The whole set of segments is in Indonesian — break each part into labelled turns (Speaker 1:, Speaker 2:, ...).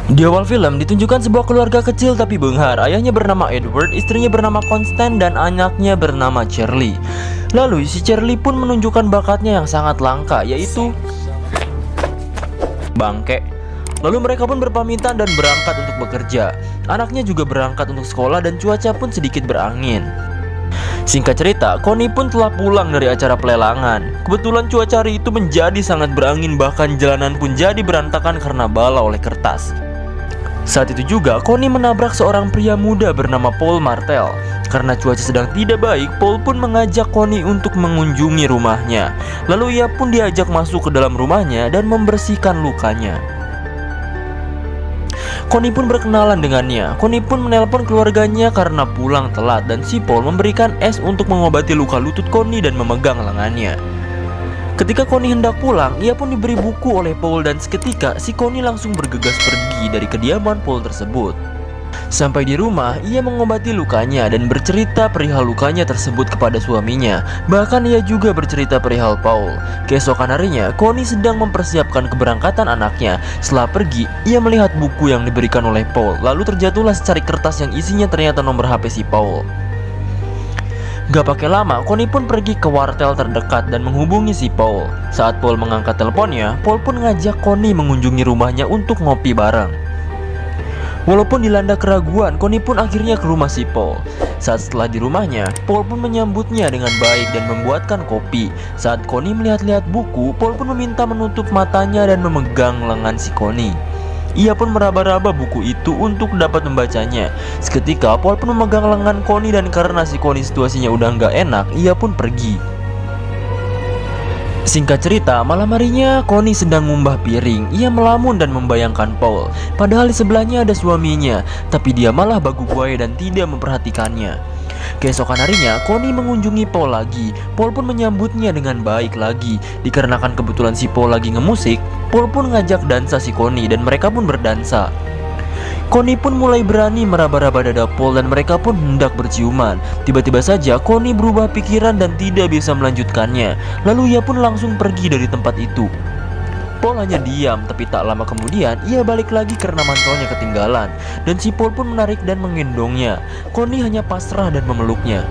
Speaker 1: Di awal film ditunjukkan sebuah keluarga kecil tapi benghar. Ayahnya bernama Edward, istrinya bernama Constance, dan anaknya bernama Charlie. Lalu si Charlie pun menunjukkan bakatnya yang sangat langka, yaitu bangke. Lalu mereka pun berpamitan dan berangkat untuk bekerja. Anaknya juga berangkat untuk sekolah dan cuaca pun sedikit berangin. Singkat cerita, Connie pun telah pulang dari acara pelelangan. Kebetulan cuaca hari itu menjadi sangat berangin, bahkan jalanan pun jadi berantakan karena bala oleh kertas. Saat itu juga Connie menabrak seorang pria muda bernama Paul Martel. Karena cuaca sedang tidak baik, Paul pun mengajak Connie untuk mengunjungi rumahnya. Lalu ia pun diajak masuk ke dalam rumahnya dan membersihkan lukanya. Connie pun berkenalan dengannya. Connie pun menelpon keluarganya karena pulang telat, dan si Paul memberikan es untuk mengobati luka lutut Connie dan memegang lengannya. Ketika Connie hendak pulang, ia pun diberi buku oleh Paul, dan seketika si Connie langsung bergegas pergi dari kediaman Paul tersebut. Sampai di rumah, ia mengobati lukanya dan bercerita perihal lukanya tersebut kepada suaminya. Bahkan ia juga bercerita perihal Paul. Keesokan harinya, Connie sedang mempersiapkan keberangkatan anaknya. Setelah pergi, ia melihat buku yang diberikan oleh Paul. Lalu terjatuhlah secari kertas yang isinya ternyata nomor HP si Paul. Gak pakai lama, Connie pun pergi ke wartel terdekat dan menghubungi si Paul. Saat Paul mengangkat teleponnya, Paul pun ngajak Connie mengunjungi rumahnya untuk ngopi bareng. Walaupun dilanda keraguan, Connie pun akhirnya ke rumah si Paul. Saat setelah di rumahnya, Paul pun menyambutnya dengan baik dan membuatkan kopi. Saat Connie melihat-lihat buku, Paul pun meminta menutup matanya dan memegang lengan si Connie. Ia pun meraba-raba buku itu untuk dapat membacanya. Seketika Paul pun memegang lengan Connie, dan karena si Connie situasinya udah nggak enak, ia pun pergi. Singkat cerita, malam harinya Connie sedang ngumbah piring. Ia melamun dan membayangkan Paul. Padahal di sebelahnya ada suaminya, tapi dia malah bagu buaya dan tidak memperhatikannya. Keesokan harinya, Connie mengunjungi Paul lagi. Paul pun menyambutnya dengan baik lagi. Dikarenakan kebetulan si Paul lagi ngemusik, Paul pun ngajak dansa si Connie dan mereka pun berdansa. Connie pun mulai berani meraba-raba dada Paul dan mereka pun hendak berciuman. Tiba-tiba saja Connie berubah pikiran dan tidak bisa melanjutkannya. Lalu ia pun langsung pergi dari tempat itu. Paul hanya diam, tapi tak lama kemudian ia balik lagi karena mantelnya ketinggalan. Dan si Paul pun menarik dan menggendongnya. Connie hanya pasrah dan memeluknya.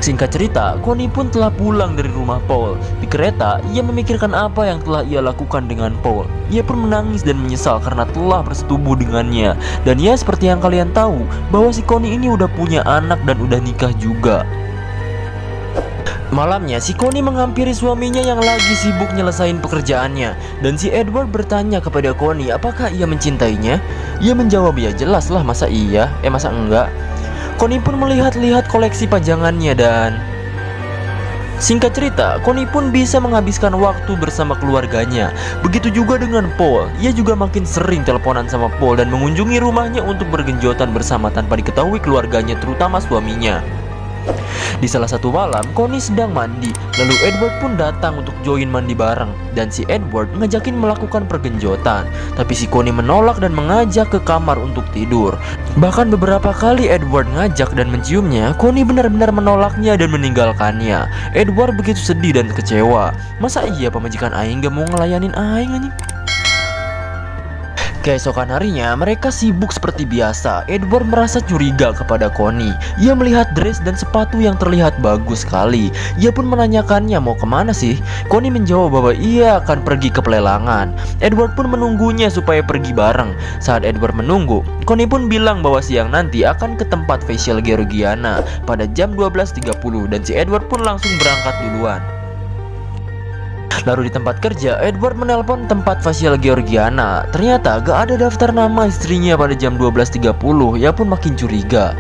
Speaker 1: Singkat cerita, Connie pun telah pulang dari rumah Paul. Di kereta, ia memikirkan apa yang telah ia lakukan dengan Paul. Ia pun menangis dan menyesal karena telah bersetubuh dengannya. Dan ya, seperti yang kalian tahu, bahwa si Connie ini udah punya anak dan udah nikah juga. Malamnya, si Connie menghampiri suaminya yang lagi sibuk nyelesain pekerjaannya. Dan si Edward bertanya kepada Connie apakah ia mencintainya. Ia menjawab, ya jelas lah, masa iya? Masa enggak? Connie pun melihat-lihat koleksi pajangannya dan singkat cerita, Connie pun bisa menghabiskan waktu bersama keluarganya. Begitu juga dengan Paul. Ia juga makin sering teleponan sama Paul dan mengunjungi rumahnya untuk bergenjotan bersama tanpa diketahui keluarganya, terutama suaminya. Di salah satu malam, Connie sedang mandi. Lalu Edward pun datang untuk join mandi bareng. Dan si Edward ngajakin melakukan pergenjotan. Tapi si Connie menolak dan mengajak ke kamar untuk tidur. Bahkan beberapa kali Edward ngajak dan menciumnya, Connie benar-benar menolaknya dan meninggalkannya. Edward begitu sedih dan kecewa. Masa iya pemajikan aing gak mau ngelayanin aing anjing? Keesokan harinya, mereka sibuk seperti biasa. Edward merasa curiga kepada Connie. Ia melihat dress dan sepatu yang terlihat bagus sekali. Ia pun menanyakannya mau kemana sih. Connie menjawab bahwa ia akan pergi ke pelelangan. Edward pun menunggunya supaya pergi bareng. Saat Edward menunggu, Connie pun bilang bahwa siang nanti akan ke tempat facial Georgiana pada jam 12.30. Dan si Edward pun langsung berangkat duluan. Lalu di tempat kerja, Edward menelpon tempat facial Georgiana. Ternyata gak ada daftar nama istrinya pada jam 12.30. Ia pun makin curiga.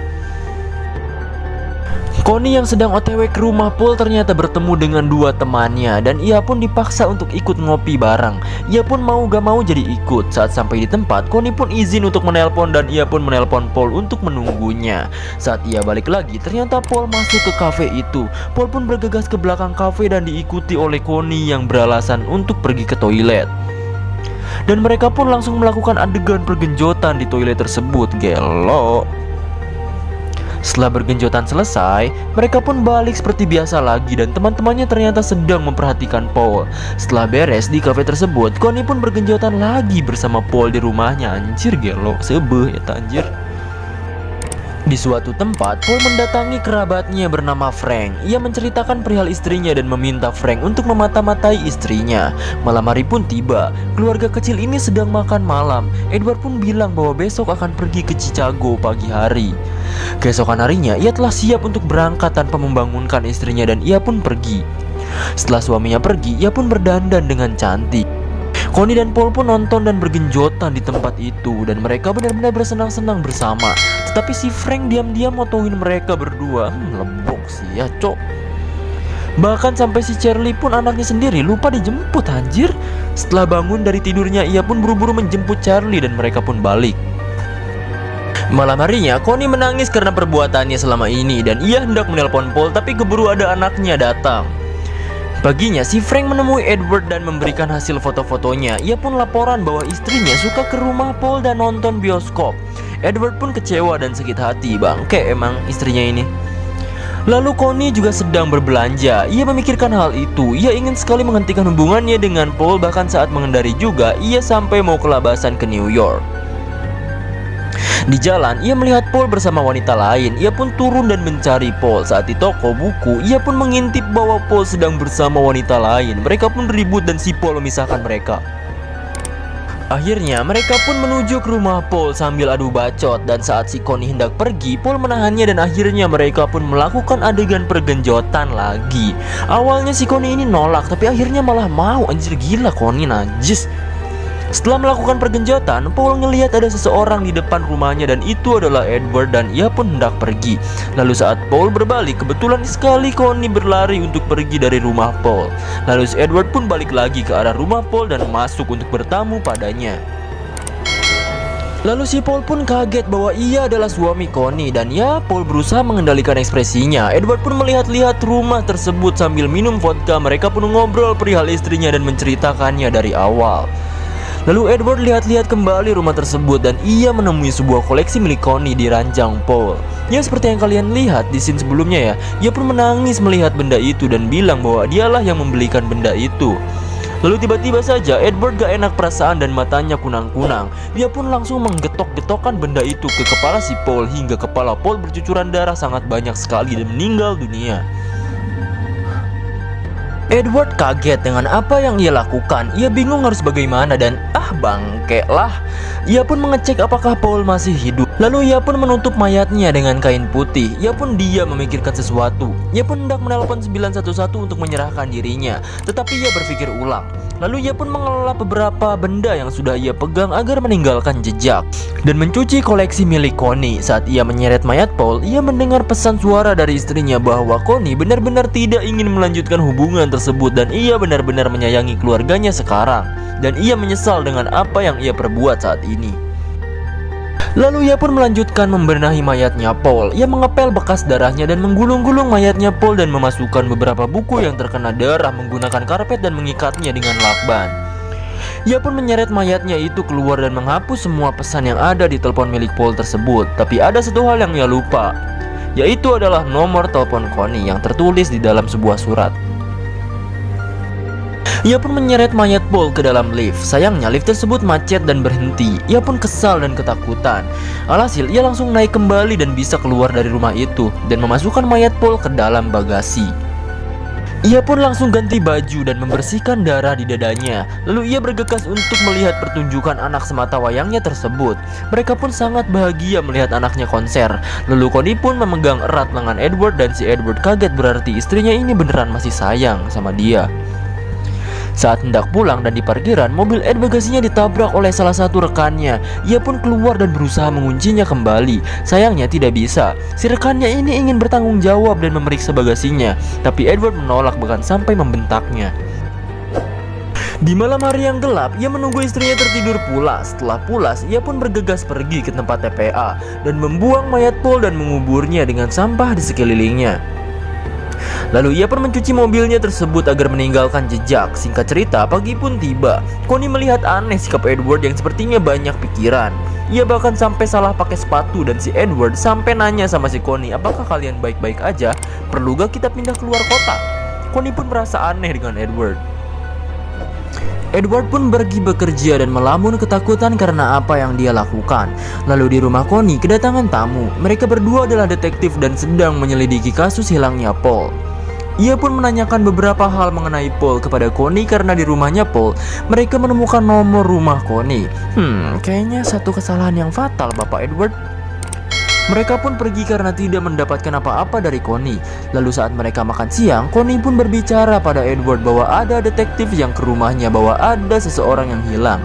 Speaker 1: Connie yang sedang OTW ke rumah Paul ternyata bertemu dengan dua temannya. Dan ia pun dipaksa untuk ikut ngopi bareng. Ia pun mau gak mau jadi ikut. Saat sampai di tempat, Connie pun izin untuk menelpon dan ia pun menelpon Paul untuk menunggunya. Saat ia balik lagi, ternyata Paul masuk ke kafe itu. Paul pun bergegas ke belakang kafe dan diikuti oleh Connie yang beralasan untuk pergi ke toilet. Dan mereka pun langsung melakukan adegan pergenjotan di toilet tersebut. Gelo. Setelah bergenjotan selesai, mereka pun balik seperti biasa lagi dan teman-temannya ternyata sedang memperhatikan Paul. Setelah beres di kafe tersebut, Connie pun bergenjotan lagi bersama Paul di rumahnya. Anjir gelo, sebeh ya anjir. Di suatu tempat, Paul mendatangi kerabatnya bernama Frank. Ia menceritakan perihal istrinya dan meminta Frank untuk memata-matai istrinya. Malam hari pun tiba. Keluarga kecil ini sedang makan malam. Edward pun bilang bahwa besok akan pergi ke Chicago pagi hari. Keesokan harinya, ia telah siap untuk berangkat tanpa membangunkan istrinya dan ia pun pergi. Setelah suaminya pergi, ia pun berdandan dengan cantik. Connie dan Paul pun nonton dan bergenjotan di tempat itu dan mereka benar-benar bersenang-senang bersama. Tetapi si Frank diam-diam motoin mereka berdua. Lebok sih ya cok. Bahkan sampai si Charlie pun anaknya sendiri lupa dijemput anjir. Setelah bangun dari tidurnya, ia pun buru-buru menjemput Charlie dan mereka pun balik. Malam harinya, Connie menangis karena perbuatannya selama ini dan ia hendak menelpon Paul, tapi keburu ada anaknya datang. Paginya, si Frank menemui Edward dan memberikan hasil foto-fotonya. Ia pun laporan bahwa istrinya suka ke rumah Paul dan nonton bioskop. Edward pun kecewa dan sakit hati, bangke emang istrinya ini. Lalu Connie juga sedang berbelanja. Ia memikirkan hal itu. Ia ingin sekali menghentikan hubungannya dengan Paul, bahkan saat mengendari juga ia sampai mau kelabasan ke New York. Di jalan, ia melihat Paul bersama wanita lain. Ia pun turun dan mencari Paul. Saat di toko buku, ia pun mengintip bahwa Paul sedang bersama wanita lain. Mereka pun ribut dan si Paul memisahkan mereka. Akhirnya, mereka pun menuju ke rumah Paul sambil adu bacot. Dan saat si Connie hendak pergi, Paul menahannya dan akhirnya mereka pun melakukan adegan pergenjotan lagi. Awalnya si Connie ini nolak, tapi akhirnya malah mau. Anjir gila Connie najis. Setelah melakukan pergenjotan, Paul ngelihat ada seseorang di depan rumahnya dan itu adalah Edward dan ia pun hendak pergi. Lalu saat Paul berbalik, kebetulan sekali Connie berlari untuk pergi dari rumah Paul. Lalu si Edward pun balik lagi ke arah rumah Paul dan masuk untuk bertamu padanya. Lalu si Paul pun kaget bahwa ia adalah suami Connie dan ya Paul berusaha mengendalikan ekspresinya. Edward pun melihat-lihat rumah tersebut sambil minum vodka. Mereka pun ngobrol perihal istrinya dan menceritakannya dari awal. Lalu Edward lihat-lihat kembali rumah tersebut dan ia menemui sebuah koleksi milik Connie di ranjang Paul. Ya seperti yang kalian lihat di scene sebelumnya ya. Ia pun menangis melihat benda itu dan bilang bahwa dialah yang membelikan benda itu. Lalu tiba-tiba saja Edward gak enak perasaan dan matanya kunang-kunang. Dia pun langsung menggetok-getokkan benda itu ke kepala si Paul hingga kepala Paul bercucuran darah sangat banyak sekali dan meninggal dunia. Edward kaget dengan apa yang ia lakukan. Ia bingung harus bagaimana dan bangke lah. Ia pun mengecek apakah Paul masih hidup. Lalu ia pun menutup mayatnya dengan kain putih. Ia pun diam memikirkan sesuatu. Ia pun hendak menelpon 911 untuk menyerahkan dirinya. Tetapi ia berpikir ulang. Lalu ia pun mengelola beberapa benda yang sudah ia pegang agar meninggalkan jejak dan mencuci koleksi milik Connie. Saat ia menyeret mayat Paul, ia mendengar pesan suara dari istrinya bahwa Connie benar-benar tidak ingin melanjutkan hubungan tersebut dan ia benar-benar menyayangi keluarganya sekarang. Dan ia menyesal dengan apa yang ia perbuat saat ini. Lalu ia pun melanjutkan membenahi mayatnya Paul. Ia mengepel bekas darahnya dan menggulung-gulung mayatnya Paul dan memasukkan beberapa buku yang terkena darah menggunakan karpet dan mengikatnya dengan lakban. Ia pun menyeret mayatnya itu keluar dan menghapus semua pesan yang ada di telepon milik Paul tersebut. Tapi ada satu hal yang ia lupa, yaitu adalah nomor telepon Connie yang tertulis di dalam sebuah surat. Ia pun menyeret mayat Paul ke dalam lift. Sayangnya lift tersebut macet dan berhenti. Ia pun kesal dan ketakutan. Alhasil ia langsung naik kembali dan bisa keluar dari rumah itu dan memasukkan mayat Paul ke dalam bagasi. Ia pun langsung ganti baju dan membersihkan darah di dadanya. Lalu ia bergegas untuk melihat pertunjukan anak semata wayangnya tersebut. Mereka pun sangat bahagia melihat anaknya konser. Lalu Connie pun memegang erat lengan Edward dan si Edward kaget berarti istrinya ini beneran masih sayang sama dia. Saat hendak pulang dan di parkiran, mobil Ed bagasinya ditabrak oleh salah satu rekannya. Ia pun keluar dan berusaha menguncinya kembali. Sayangnya tidak bisa. Si rekannya ini ingin bertanggung jawab dan memeriksa bagasinya, tapi Edward menolak bahkan sampai membentaknya. Di malam hari yang gelap, ia menunggu istrinya tertidur pula. Setelah pulas, ia pun bergegas pergi ke tempat TPA dan membuang mayat Paul dan menguburnya dengan sampah di sekelilingnya. Lalu ia pun mencuci mobilnya tersebut agar meninggalkan jejak. Singkat cerita, pagi pun tiba. Connie melihat aneh sikap Edward yang sepertinya banyak pikiran. Ia bahkan sampai salah pakai sepatu dan si Edward sampai nanya sama si Connie, apakah kalian baik-baik aja? Perlu gak kita pindah keluar kota? Connie pun merasa aneh dengan Edward. Edward pun pergi bekerja dan melamun ketakutan karena apa yang dia lakukan. Lalu di rumah Connie kedatangan tamu. Mereka berdua adalah detektif dan sedang menyelidiki kasus hilangnya Paul. Ia pun menanyakan beberapa hal mengenai Paul kepada Connie karena di rumahnya Paul mereka menemukan nomor rumah Connie. Kayaknya satu kesalahan yang fatal, Bapak Edward. Mereka pun pergi karena tidak mendapatkan apa-apa dari Connie. Lalu saat mereka makan siang, Connie pun berbicara pada Edward bahwa ada detektif yang ke rumahnya bahwa ada seseorang yang hilang.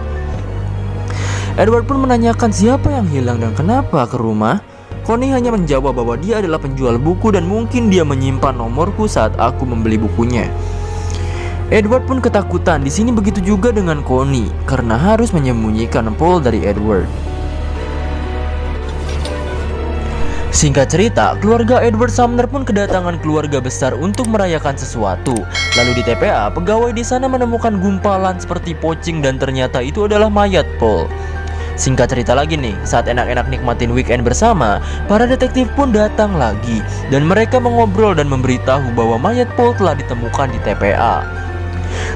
Speaker 1: Edward pun menanyakan siapa yang hilang dan kenapa ke rumah. Connie hanya menjawab bahwa dia adalah penjual buku dan mungkin dia menyimpan nomorku saat aku membeli bukunya. Edward pun ketakutan. Di sini begitu juga dengan Connie karena harus menyembunyikan Paul dari Edward. Singkat cerita, keluarga Edward Sumner pun kedatangan keluarga besar untuk merayakan sesuatu. Lalu di TPA, pegawai di sana menemukan gumpalan seperti pocing dan ternyata itu adalah mayat Paul. Singkat cerita lagi nih, saat enak-enak nikmatin weekend bersama, para detektif pun datang lagi dan mereka mengobrol dan memberitahu bahwa mayat Paul telah ditemukan di TPA.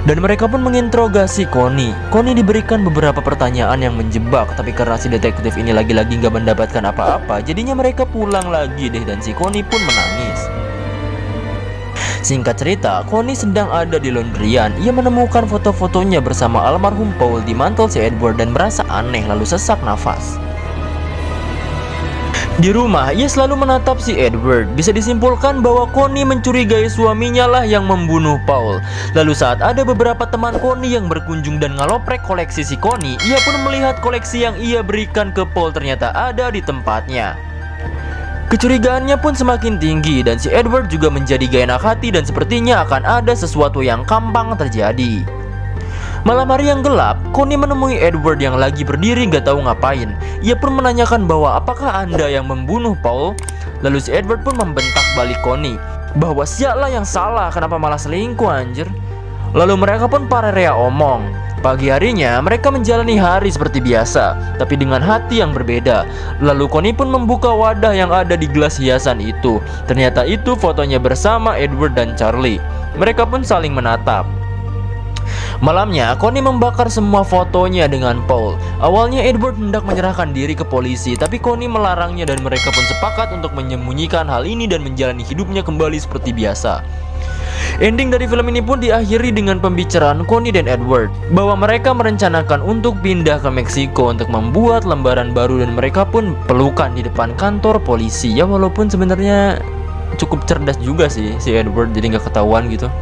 Speaker 1: Dan mereka pun menginterogasi Connie. Connie diberikan beberapa pertanyaan yang menjebak, tapi karena si detektif ini lagi-lagi gak mendapatkan apa-apa, jadinya mereka pulang lagi deh dan si Connie pun menangis. Singkat cerita, Connie sedang ada di laundryan. Ia menemukan foto-fotonya bersama almarhum Paul di mantel si Edward dan merasa aneh lalu sesak nafas. Di rumah, ia selalu menatap si Edward. Bisa disimpulkan bahwa Connie mencurigai suaminya lah yang membunuh Paul. Lalu saat ada beberapa teman Connie yang berkunjung dan ngaloprek koleksi si Connie, ia pun melihat koleksi yang ia berikan ke Paul ternyata ada di tempatnya. Kecurigaannya pun semakin tinggi dan si Edward juga menjadi gak enak hati dan sepertinya akan ada sesuatu yang gampang terjadi. Malam hari yang gelap, Connie menemui Edward yang lagi berdiri gak tahu ngapain. Ia pun menanyakan bahwa apakah anda yang membunuh Paul? Lalu si Edward pun membentak balik Connie bahwa sialah yang salah, kenapa malah selingkuh anjir. Lalu mereka pun pararea omong. Pagi harinya mereka menjalani hari seperti biasa, tapi dengan hati yang berbeda. Lalu Connie pun membuka wadah yang ada di gelas hiasan itu. Ternyata itu fotonya bersama Edward dan Charlie. Mereka pun saling menatap. Malamnya, Connie membakar semua fotonya dengan Paul. Awalnya Edward hendak menyerahkan diri ke polisi, tapi Connie melarangnya dan mereka pun sepakat untuk menyembunyikan hal ini dan menjalani hidupnya kembali seperti biasa. Ending dari film ini pun diakhiri dengan pembicaraan Connie dan Edward bahwa mereka merencanakan untuk pindah ke Meksiko untuk membuat lembaran baru dan mereka pun pelukan di depan kantor polisi. Ya walaupun sebenarnya cukup cerdas juga sih si Edward, jadi nggak ketahuan gitu.